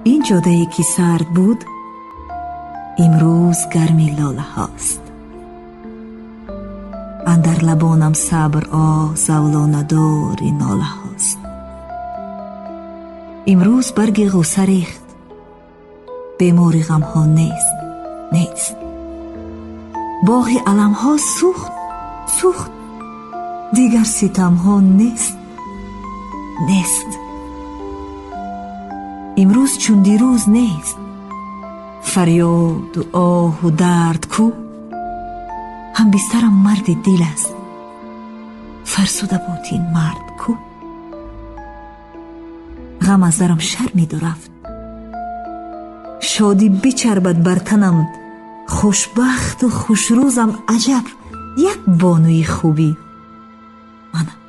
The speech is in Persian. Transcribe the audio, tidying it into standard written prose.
این جاده‌ای که سرد بود امروز گرمی لاله هاست. اندر لبانم صبر زولانه داری ناله هاست. امروز برگ غصه ریخت، بیماری غم ها نیست. باغ علم ها سوخت، دیگر ستم ها نیست. امروز چون دیروز نیست. فریاد و آه و درد کو، هم بسترم مرد دل است. فرسوده بود این مرد کو. غم از درم شرمید و رفت، شادی بچربد بر تنم. خوشبخت و خوشروزم عجب، یک بانوی خوبی منم.